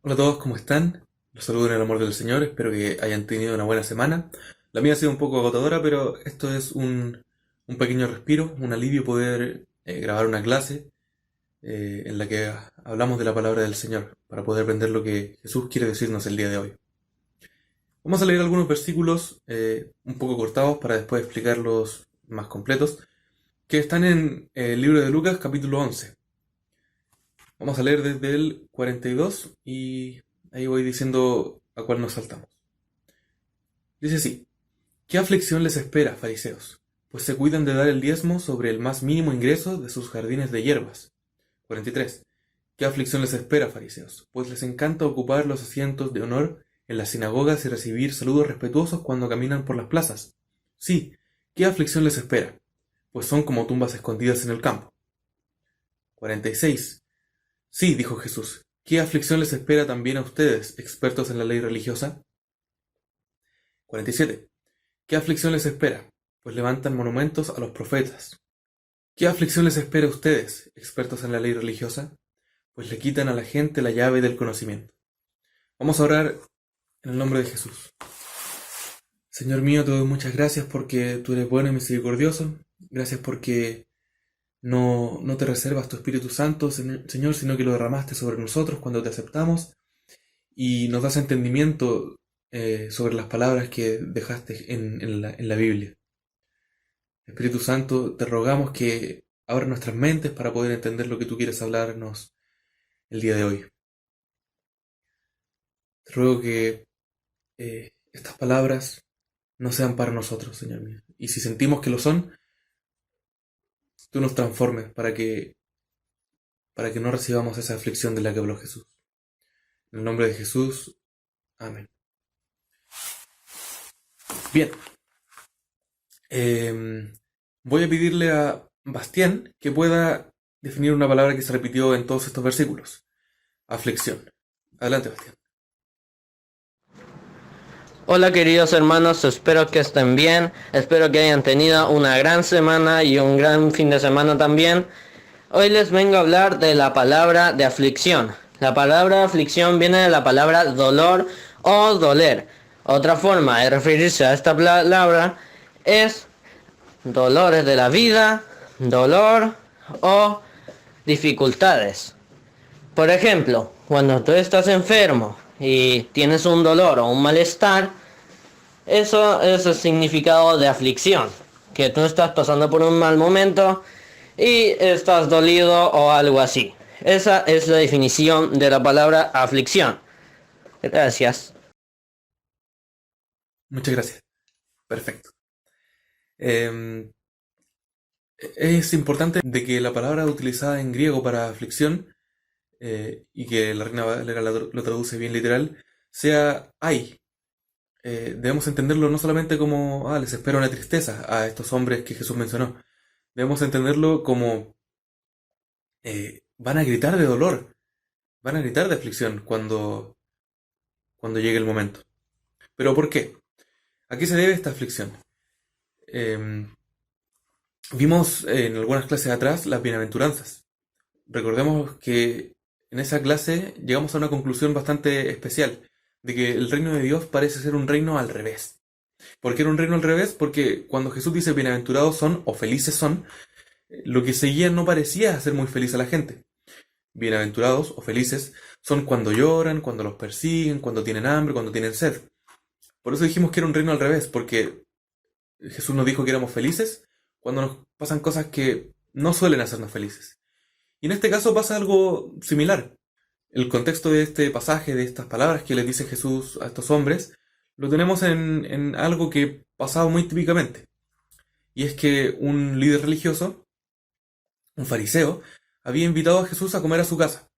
Hola a todos, ¿cómo están? Los saludo en el amor del Señor, espero que hayan tenido una buena semana. La mía ha sido un poco agotadora, pero esto es un pequeño respiro, un alivio poder grabar una clase en la que hablamos de la palabra del Señor, para poder aprender lo que Jesús quiere decirnos el día de hoy. Vamos a leer algunos versículos un poco cortados para después explicarlos más completos, que están en el libro de Lucas capítulo 11. Vamos a leer desde el 42 y ahí voy diciendo a cuál nos saltamos. Dice así: ¿Qué aflicción les espera, fariseos? Pues se cuidan de dar el diezmo sobre el más mínimo ingreso de sus jardines de hierbas. 43. ¿Qué aflicción les espera, fariseos? Pues les encanta ocupar los asientos de honor en las sinagogas y recibir saludos respetuosos cuando caminan por las plazas. Sí, ¿qué aflicción les espera? Pues son como tumbas escondidas en el campo. 46. Sí, dijo Jesús, ¿qué aflicción les espera también a ustedes, expertos en la ley religiosa? 47. ¿Qué aflicción les espera? Pues levantan monumentos a los profetas. ¿Qué aflicción les espera a ustedes, expertos en la ley religiosa? Pues le quitan a la gente la llave del conocimiento. Vamos a orar en el nombre de Jesús. Señor mío, te doy muchas gracias porque tú eres bueno y misericordioso. Gracias porque no te reservas tu Espíritu Santo, Señor, sino que lo derramaste sobre nosotros cuando te aceptamos y nos das entendimiento sobre las palabras que dejaste en la Biblia. Espíritu Santo, te rogamos que abra nuestras mentes para poder entender lo que tú quieres hablarnos el día de hoy. Te ruego que estas palabras no sean para nosotros, Señor mío. Y si sentimos que lo son, tú nos transformes para que no recibamos esa aflicción de la que habló Jesús. En el nombre de Jesús, amén. Bien, voy a pedirle a Bastián que pueda definir una palabra que se repitió en todos estos versículos. Aflicción. Adelante, Bastián. Hola queridos hermanos, espero que estén bien, espero que hayan tenido una gran semana y un gran fin de semana también. Hoy les vengo a hablar de la palabra de aflicción. La palabra aflicción viene de la palabra dolor o doler. Otra forma de referirse a esta palabra es dolores de la vida, dolor o dificultades. Por ejemplo, cuando tú estás enfermo y tienes un dolor o un malestar, eso es el significado de aflicción, que tú estás pasando por un mal momento y estás dolido o algo así. Esa es la definición de la palabra aflicción. Gracias. Muchas gracias. Perfecto. Eh, es importante de que la palabra utilizada en griego para aflicción y que la Reina Valera lo traduce bien literal, sea ay. Debemos entenderlo no solamente como, les espera una tristeza a estos hombres que Jesús mencionó. Debemos entenderlo como van a gritar de dolor, van a gritar de aflicción cuando llegue el momento. ¿Pero por qué? ¿A qué se debe esta aflicción? Eh, Vimos en algunas clases atrás las bienaventuranzas. Recordemos que en esa clase llegamos a una conclusión bastante especial, de que el reino de Dios parece ser un reino al revés. ¿Por qué era un reino al revés? Porque cuando Jesús dice bienaventurados son o felices son, lo que seguía no parecía hacer muy feliz a la gente. Bienaventurados o felices son cuando lloran, cuando los persiguen, cuando tienen hambre, cuando tienen sed. Por eso dijimos que era un reino al revés, porque Jesús nos dijo que éramos felices cuando nos pasan cosas que no suelen hacernos felices. Y en este caso pasa algo similar. El contexto de este pasaje, de estas palabras que les dice Jesús a estos hombres, lo tenemos en algo que pasaba muy típicamente. Y es que un líder religioso, un fariseo, había invitado a Jesús a comer a su casa.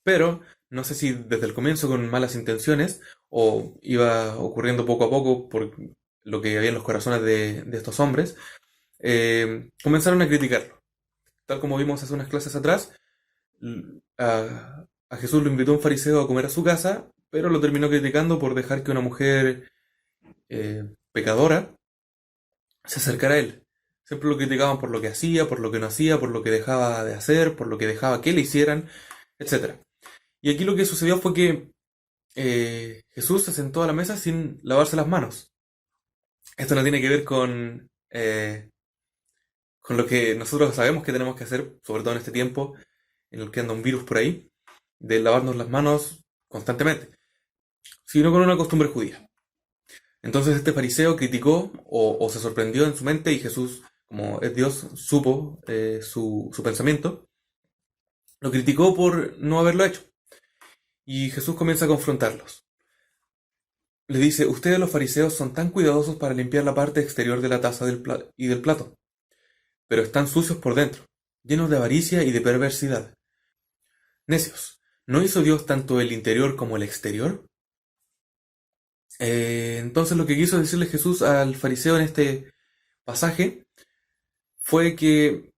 Pero, no sé si desde el comienzo con malas intenciones, o iba ocurriendo poco a poco por lo que había en los corazones de estos hombres, comenzaron a criticarlo. Tal como vimos hace unas clases atrás, a Jesús lo invitó un fariseo a comer a su casa, pero lo terminó criticando por dejar que una mujer pecadora se acercara a él. Siempre lo criticaban por lo que hacía, por lo que no hacía, por lo que dejaba de hacer, por lo que dejaba que le hicieran, etc. Y aquí lo que sucedió fue que Jesús se sentó a la mesa sin lavarse las manos. Esto no tiene que ver con lo que nosotros sabemos que tenemos que hacer, sobre todo en este tiempo en el que anda un virus por ahí, de lavarnos las manos constantemente, sino con una costumbre judía. Entonces este fariseo criticó o se sorprendió en su mente, y Jesús, como es Dios, supo su pensamiento, lo criticó por no haberlo hecho. Y Jesús comienza a confrontarlos. Le dice: ustedes los fariseos son tan cuidadosos para limpiar la parte exterior de la taza y del plato, pero están sucios por dentro, llenos de avaricia y de perversidad. Necios, ¿no hizo Dios tanto el interior como el exterior? Entonces lo que quiso decirle Jesús al fariseo en este pasaje fue que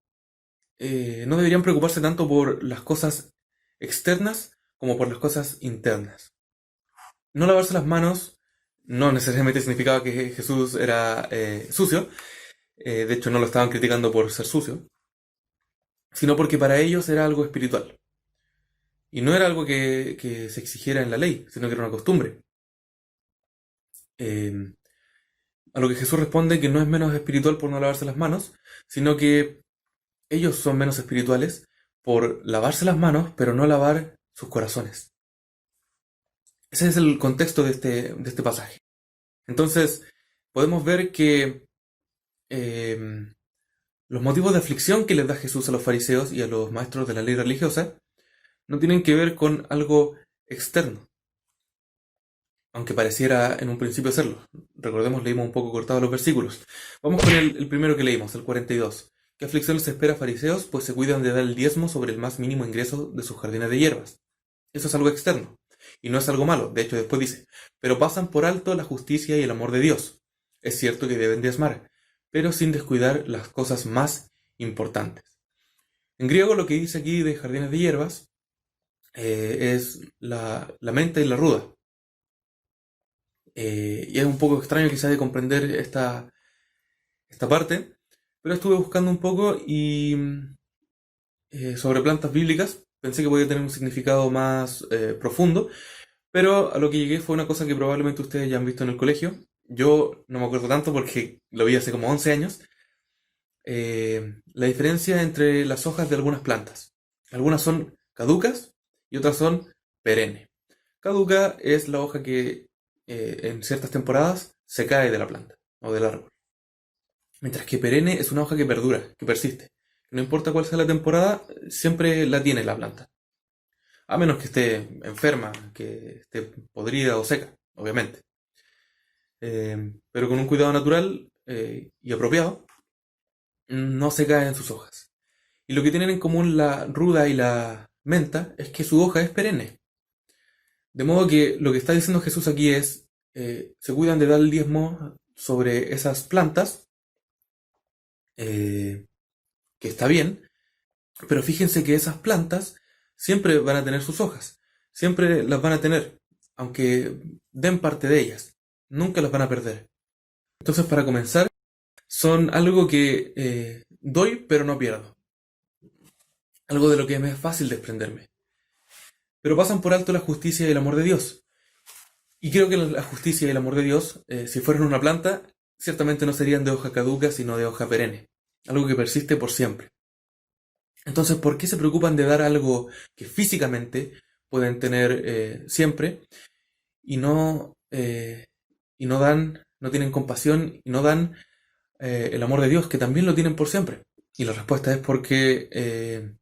no deberían preocuparse tanto por las cosas externas como por las cosas internas. No lavarse las manos no necesariamente significaba que Jesús era sucio. De hecho, no lo estaban criticando por ser sucio, sino porque para ellos era algo espiritual. Y no era algo que se exigiera en la ley, sino que era una costumbre. Eh, a lo que Jesús responde que no es menos espiritual por no lavarse las manos, sino que ellos son menos espirituales por lavarse las manos, pero no lavar sus corazones. Ese es el contexto de este pasaje. Entonces, podemos ver que los motivos de aflicción que les da Jesús a los fariseos y a los maestros de la ley religiosa no tienen que ver con algo externo, aunque pareciera en un principio serlo. Recordemos, leímos un poco cortados los versículos. Vamos con el primero que leímos, el 42. ¿Qué aflicción les espera a fariseos? Pues se cuidan de dar el diezmo sobre el más mínimo ingreso de sus jardines de hierbas. Eso es algo externo, y no es algo malo. De hecho, después dice: pero pasan por alto la justicia y el amor de Dios. Es cierto que deben diezmar, pero sin descuidar las cosas más importantes. En griego, lo que dice aquí de jardines de hierbas es la menta y la ruda. Y es un poco extraño quizás de comprender esta parte, pero estuve buscando un poco y sobre plantas bíblicas. Pensé que podía tener un significado más profundo, pero a lo que llegué fue una cosa que probablemente ustedes ya han visto en el colegio. Yo no me acuerdo tanto porque lo vi hace como 11 años. La diferencia entre las hojas de algunas plantas. Algunas son caducas y otras son perennes. Caduca es la hoja que en ciertas temporadas se cae de la planta o del árbol. Mientras que perenne es una hoja que perdura, que persiste. No importa cuál sea la temporada, siempre la tiene la planta. A menos que esté enferma, que esté podrida o seca, obviamente. Pero con un cuidado natural y apropiado, no se caen sus hojas. Y lo que tienen en común la ruda y la menta es que su hoja es perenne. De modo que lo que está diciendo Jesús aquí es, se cuidan de dar el diezmo sobre esas plantas, que está bien, pero fíjense que esas plantas siempre van a tener sus hojas, siempre las van a tener, aunque den parte de ellas, nunca las van a perder. Entonces, para comenzar, son algo que doy pero no pierdo, algo de lo que me es fácil desprenderme. Pero pasan por alto la justicia y el amor de Dios. Y creo que la justicia y el amor de Dios, si fueran una planta, ciertamente no serían de hoja caduca, sino de hoja perenne, algo que persiste por siempre. Entonces, ¿por qué se preocupan de dar algo que físicamente pueden tener siempre y no dan, no tienen compasión y no dan el amor de Dios, que también lo tienen por siempre? Y la respuesta es porque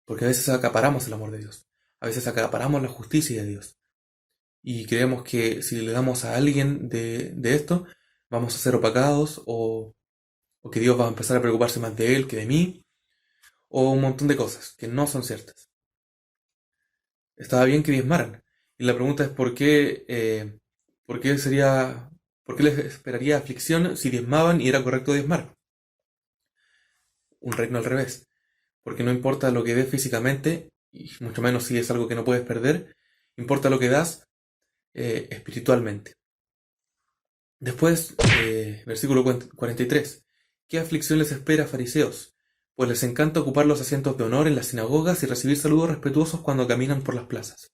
a veces acaparamos el amor de Dios, a veces acaparamos la justicia de Dios, y creemos que si le damos a alguien de esto, vamos a ser opacados, o que Dios va a empezar a preocuparse más de él que de mí, o un montón de cosas que no son ciertas. Estaba bien que diezmaran, y la pregunta es ¿por qué les esperaría aflicción si diezmaban y era correcto diezmar? Un reino al revés, porque no importa lo que des físicamente, y mucho menos si es algo que no puedes perder, importa lo que das espiritualmente. Después, versículo 43. ¿Qué aflicción les espera, fariseos? pues les encanta ocupar los asientos de honor en las sinagogas y recibir saludos respetuosos cuando caminan por las plazas.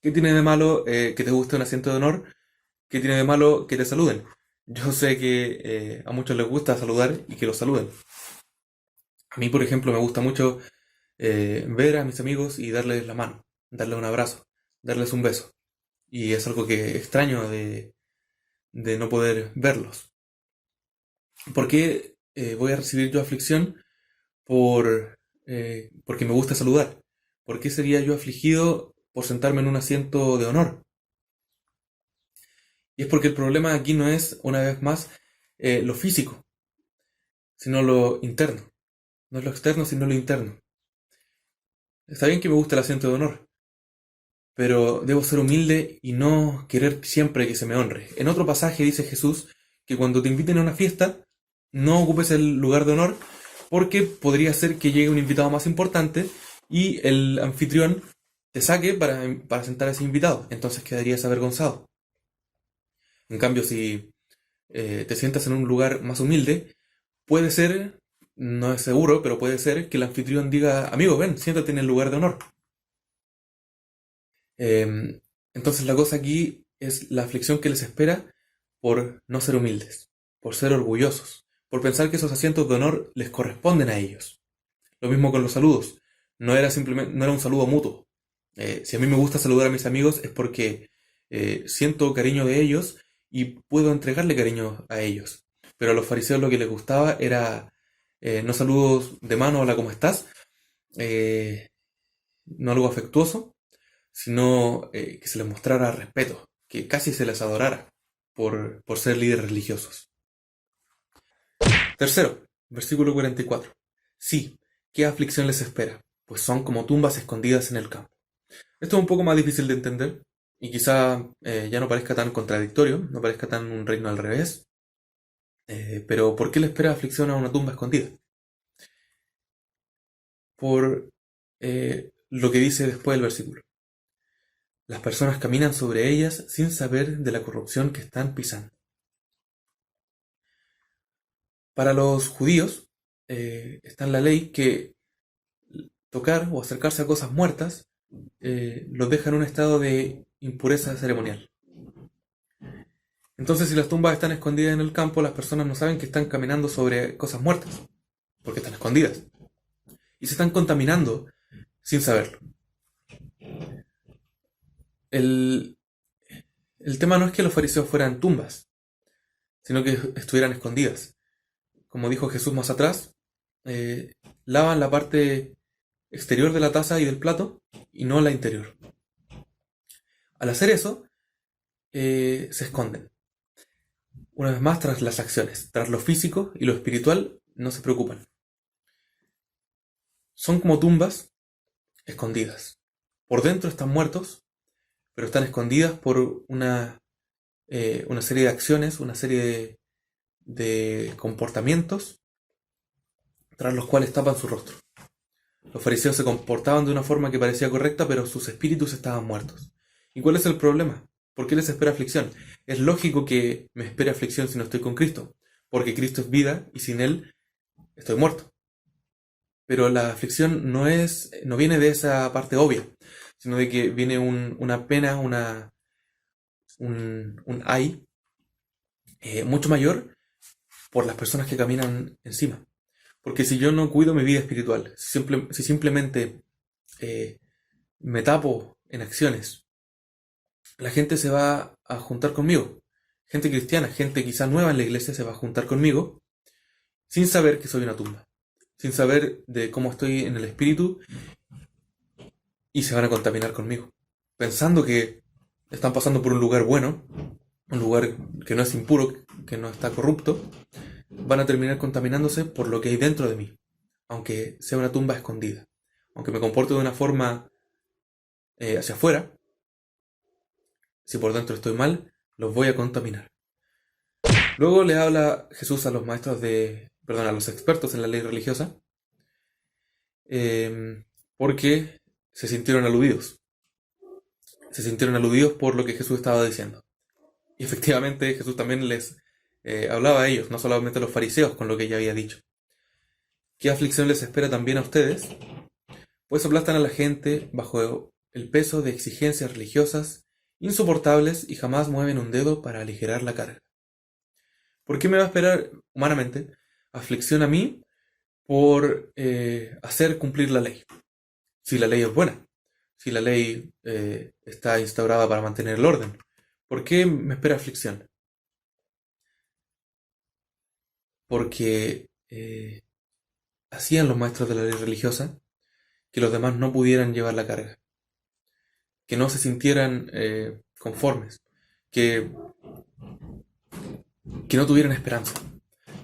¿Qué tiene de malo que te guste un asiento de honor? ¿Qué tiene de malo que te saluden? Yo sé que a muchos les gusta saludar y que los saluden. A mí, por ejemplo, me gusta mucho ver a mis amigos y darles la mano, darles un abrazo, darles un beso. Y es algo que extraño de no poder verlos. ¿Por qué voy a recibir yo aflicción? Porque me gusta saludar. ¿Por qué sería yo afligido por sentarme en un asiento de honor? Y es porque el problema aquí no es, una vez más, lo físico, sino lo interno. No es lo externo, sino lo interno. Está bien que me guste el asiento de honor, pero debo ser humilde y no querer siempre que se me honre. En otro pasaje dice Jesús que cuando te inviten a una fiesta, no ocupes el lugar de honor, porque podría ser que llegue un invitado más importante y el anfitrión te saque para sentar a ese invitado. Entonces quedarías avergonzado. En cambio, si te sientas en un lugar más humilde, puede ser, no es seguro, pero puede ser que el anfitrión diga: amigo, ven, siéntate en el lugar de honor. Entonces la cosa aquí es la aflicción que les espera por no ser humildes, por ser orgullosos, por pensar que esos asientos de honor les corresponden a ellos. Lo mismo con los saludos. No era un saludo mutuo. Si a mí me gusta saludar a mis amigos es porque siento cariño de ellos y puedo entregarle cariño a ellos. Pero a los fariseos lo que les gustaba era no saludos de mano, hola, ¿cómo estás? No algo afectuoso, sino que se les mostrara respeto, que casi se les adorara por ser líderes religiosos. Tercero, versículo 44. Sí, ¿qué aflicción les espera? Pues son como tumbas escondidas en el campo. Esto es un poco más difícil de entender y quizá ya no parezca tan contradictorio, no parezca tan un reino al revés. Pero ¿por qué le espera aflicción a una tumba escondida? Por lo que dice después del versículo. Las personas caminan sobre ellas sin saber de la corrupción que están pisando. Para los judíos está en la ley que tocar o acercarse a cosas muertas los deja en un estado de impureza ceremonial. Entonces, si las tumbas están escondidas en el campo, las personas no saben que están caminando sobre cosas muertas, porque están escondidas. Y se están contaminando sin saberlo. El tema no es que los fariseos fueran tumbas, sino que estuvieran escondidas. Como dijo Jesús más atrás, lavan la parte exterior de la taza y del plato y no la interior. Al hacer eso, se esconden. Una vez más, tras las acciones, tras lo físico y lo espiritual, no se preocupan. Son como tumbas escondidas. Por dentro están muertos, pero están escondidas por una serie de acciones, una serie de comportamientos tras los cuales tapan su rostro. Los fariseos se comportaban de una forma que parecía correcta, pero sus espíritus estaban muertos. ¿Y cuál es el problema? ¿Por qué les espera aflicción? Es lógico que me espere aflicción si no estoy con Cristo, porque Cristo es vida y sin Él estoy muerto. Pero la aflicción no viene de esa parte obvia, sino de que viene una pena, un ay mucho mayor por las personas que caminan encima. Porque si yo no cuido mi vida espiritual, si simplemente me tapo en acciones, la gente se va a juntar conmigo. Gente cristiana, gente quizá nueva en la iglesia se va a juntar conmigo sin saber que soy una tumba, sin saber de cómo estoy en el espíritu, y se van a contaminar conmigo, pensando que están pasando por un lugar bueno, un lugar que no es impuro, que no está corrupto. Van a terminar contaminándose por lo que hay dentro de mí, aunque sea una tumba escondida, aunque me comporte de una forma hacia afuera. Si por dentro estoy mal, los voy a contaminar. Luego le habla Jesús a los a los expertos en la ley religiosa, porque se sintieron aludidos. Se sintieron aludidos por lo que Jesús estaba diciendo. Y efectivamente Jesús también les hablaba a ellos, no solamente a los fariseos, con lo que ya había dicho. ¿Qué aflicción les espera también a ustedes? Pues aplastan a la gente bajo el peso de exigencias religiosas insoportables y jamás mueven un dedo para aligerar la carga. ¿Por qué me va a esperar humanamente aflicción a mí por hacer cumplir la ley? Si la ley es buena, si la ley está instaurada para mantener el orden, ¿por qué me espera aflicción? Porque hacían los maestros de la ley religiosa que los demás no pudieran llevar la carga, que no se sintieran conformes, que, que no tuvieran esperanza,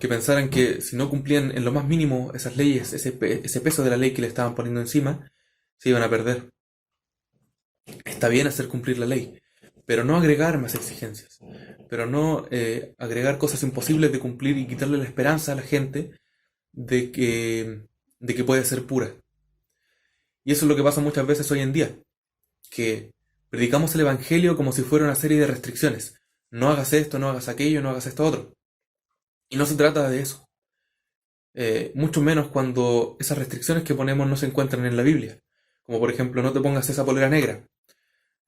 que pensaran que si no cumplían en lo más mínimo esas leyes, ese peso de la ley que le estaban poniendo encima, se iban a perder. Está bien hacer cumplir la ley, pero no agregar más exigencias, pero no agregar cosas imposibles de cumplir y quitarle la esperanza a la gente de que puede ser pura. Y eso es lo que pasa muchas veces hoy en día, que predicamos el Evangelio como si fuera una serie de restricciones. No hagas esto, no hagas aquello, no hagas esto otro. Y no se trata de eso. Mucho menos cuando esas restricciones que ponemos no se encuentran en la Biblia. Como por ejemplo, no te pongas esa polera negra.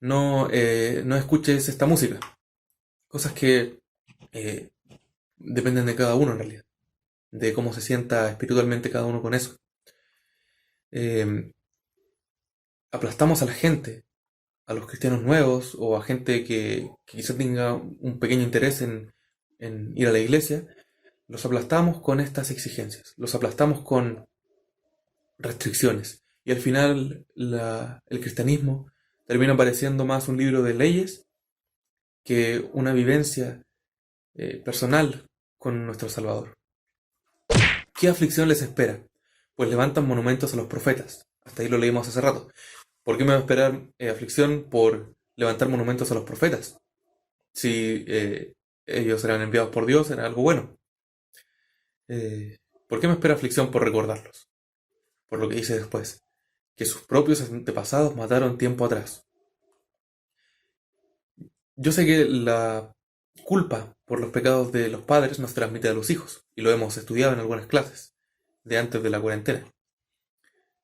No escuches esta música. Cosas que eh, dependen de cada uno en realidad. De cómo se sienta espiritualmente cada uno con eso. Eh, Aplastamos a la gente, a los cristianos nuevos o a gente que quizá tenga un pequeño interés en ir a la iglesia. Los aplastamos con estas exigencias. Los aplastamos con restricciones. Y al final el cristianismo termina pareciendo más un libro de leyes que una vivencia personal con nuestro Salvador. ¿Qué aflicción les espera? Pues levantan monumentos a los profetas. Hasta ahí lo leímos hace rato. ¿Por qué me va a esperar aflicción por levantar monumentos a los profetas? Si ellos eran enviados por Dios, era algo bueno. ¿Por qué me espera aflicción por recordarlos? Por lo que dice después, que sus propios antepasados mataron tiempo atrás. Yo sé que la culpa por los pecados de los padres nos transmite a los hijos, y lo hemos estudiado en algunas clases de antes de la cuarentena.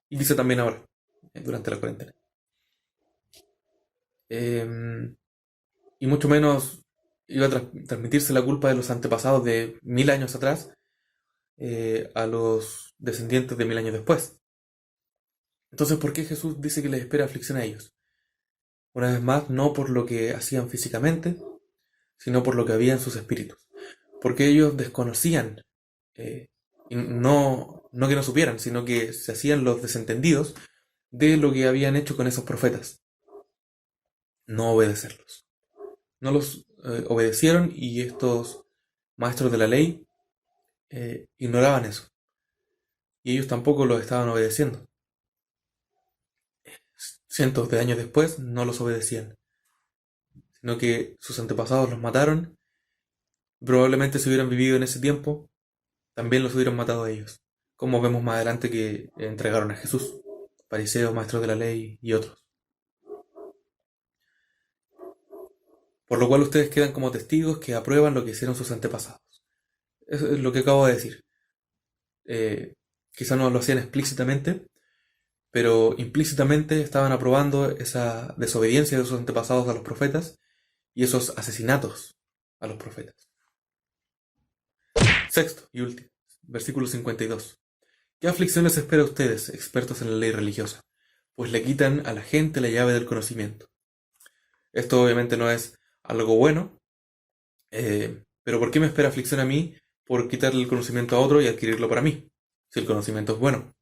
Y dice también ahora, durante la cuarentena. Y mucho menos iba a transmitirse la culpa de los antepasados de 1000 años atrás a los descendientes de 1000 años después. Entonces, ¿por qué Jesús dice que les espera aflicción a ellos? Una vez más, no por lo que hacían físicamente, sino por lo que había en sus espíritus. Porque ellos desconocían, y no que no supieran, sino que se hacían los desentendidos de lo que habían hecho con esos profetas. No obedecerlos. No los obedecieron y estos maestros de la ley ignoraban eso. Y ellos tampoco los estaban obedeciendo. Cientos de años después no los obedecían, sino que sus antepasados los mataron. Probablemente si hubieran vivido en ese tiempo, también los hubieran matado a ellos, como vemos más adelante que entregaron a Jesús, fariseos, maestros de la ley y otros. Por lo cual ustedes quedan como testigos que aprueban lo que hicieron sus antepasados. Eso es lo que acabo de decir. Quizá no lo hacían explícitamente, pero implícitamente estaban aprobando esa desobediencia de sus antepasados a los profetas y esos asesinatos a los profetas. Sexto y último, versículo 52. ¿Qué aflicción les espera a ustedes, expertos en la ley religiosa? Pues le quitan a la gente la llave del conocimiento. Esto obviamente no es algo bueno, pero ¿por qué me espera aflicción a mí por quitarle el conocimiento a otro y adquirirlo para mí, si el conocimiento es bueno?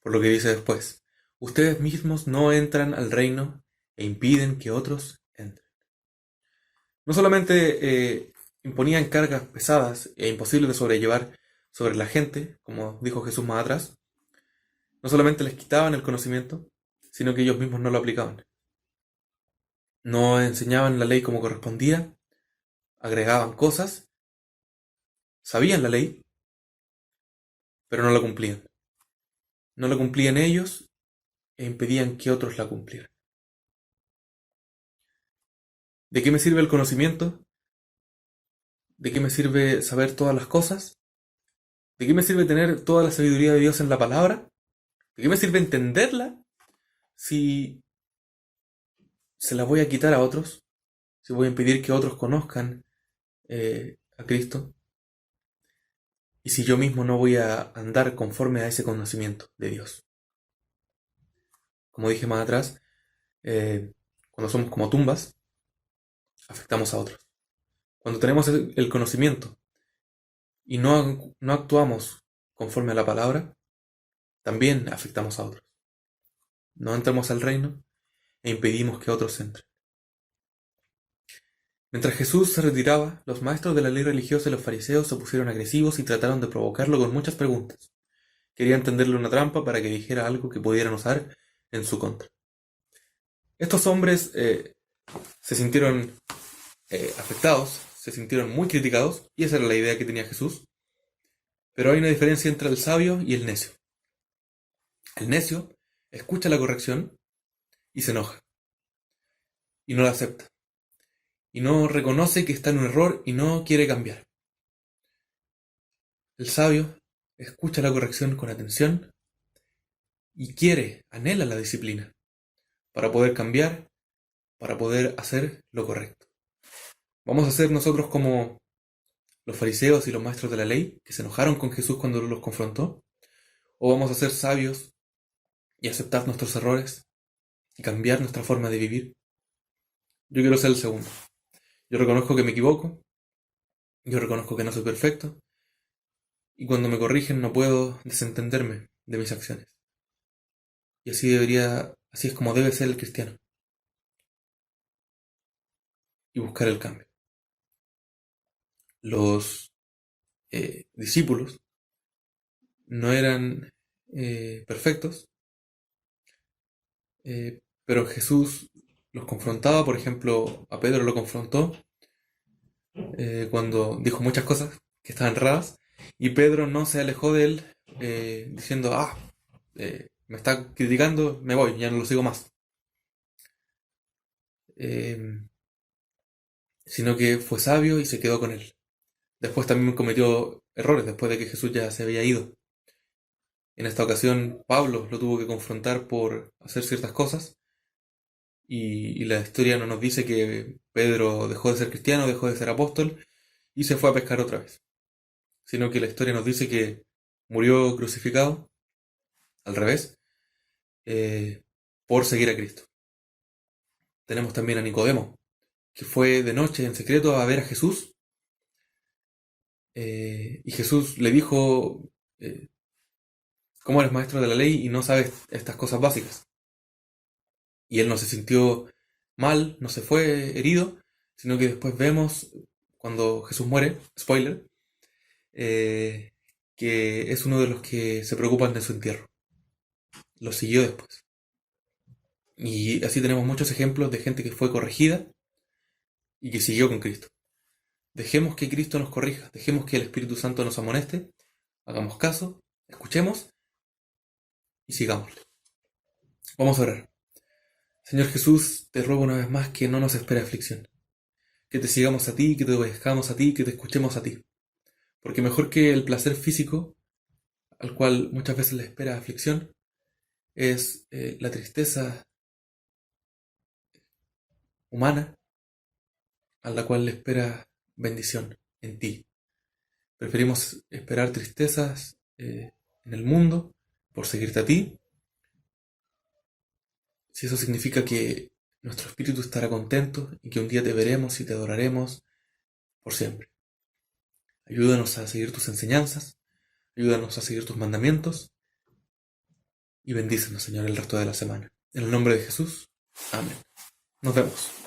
Por lo que dice después, ustedes mismos no entran al reino e impiden que otros entren. No solamente imponían cargas pesadas e imposibles de sobrellevar sobre la gente, como dijo Jesús más atrás, no solamente les quitaban el conocimiento, sino que ellos mismos no lo aplicaban. No enseñaban la ley como correspondía, agregaban cosas, sabían la ley, pero no la cumplían. No la cumplían ellos e impedían que otros la cumplieran. ¿De qué me sirve el conocimiento? ¿De qué me sirve saber todas las cosas ¿De qué me sirve tener toda la sabiduría de Dios en la palabra? ¿De qué me sirve entenderla si se la voy a quitar a otros? Si voy a impedir que otros conozcan a Cristo. Y si yo mismo no voy a andar conforme a ese conocimiento de Dios. Como dije más atrás, cuando somos como tumbas, afectamos a otros. Cuando tenemos el conocimiento y no actuamos conforme a la palabra, también afectamos a otros. No entramos al reino e impedimos que otros entren. Mientras Jesús se retiraba, los maestros de la ley religiosa y los fariseos se pusieron agresivos y trataron de provocarlo con muchas preguntas. Querían tenderle una trampa para que dijera algo que pudieran usar en su contra. Estos hombres se sintieron afectados, se sintieron muy criticados, y esa era la idea que tenía Jesús. Pero hay una diferencia entre el sabio y el necio. El necio escucha la corrección y se enoja, y no la acepta, y no reconoce que está en un error y no quiere cambiar. El sabio escucha la corrección con atención y anhela la disciplina para poder cambiar, para poder hacer lo correcto. ¿Vamos a ser nosotros como los fariseos y los maestros de la ley, que se enojaron con Jesús cuando los confrontó? ¿O vamos a ser sabios y aceptar nuestros errores y cambiar nuestra forma de vivir? Yo quiero ser el segundo. Yo reconozco que me equivoco, yo reconozco que no soy perfecto, y cuando me corrigen no puedo desentenderme de mis acciones. Y así es como debe ser el cristiano. Y buscar el cambio. Los discípulos no eran perfectos, pero Jesús los confrontaba. Por ejemplo, a Pedro lo confrontó cuando dijo muchas cosas que estaban erradas, y Pedro no se alejó de él diciendo, me está criticando, me voy, ya no lo sigo más. Sino que fue sabio y se quedó con él. Después también cometió errores después de que Jesús ya se había ido. En esta ocasión Pablo lo tuvo que confrontar por hacer ciertas cosas, y la historia no nos dice que Pedro dejó de ser cristiano, dejó de ser apóstol y se fue a pescar otra vez, sino que la historia nos dice que murió crucificado, al revés, por seguir a Cristo. Tenemos también a Nicodemo, que fue de noche en secreto a ver a Jesús, y Jesús le dijo, ¿cómo eres maestro de la ley y no sabes estas cosas básicas? Y él no se sintió mal, no se fue herido, sino que después vemos, cuando Jesús muere, spoiler, que es uno de los que se preocupan de su entierro. Lo siguió después. Y así tenemos muchos ejemplos de gente que fue corregida y que siguió con Cristo. Dejemos que Cristo nos corrija, dejemos que el Espíritu Santo nos amoneste, hagamos caso, escuchemos y sigámosle. Vamos a orar. Señor Jesús, te ruego una vez más que no nos espere aflicción, que te sigamos a ti, que te obedezcamos a ti, que te escuchemos a ti. Porque mejor que el placer físico, al cual muchas veces le espera aflicción, es la tristeza humana, a la cual le espera bendición en ti. Preferimos esperar tristezas en el mundo por seguirte a ti, si eso significa que nuestro espíritu estará contento y que un día te veremos y te adoraremos por siempre. Ayúdanos a seguir tus enseñanzas, ayúdanos a seguir tus mandamientos y bendícenos, Señor, el resto de la semana. En el nombre de Jesús, amén. Nos vemos.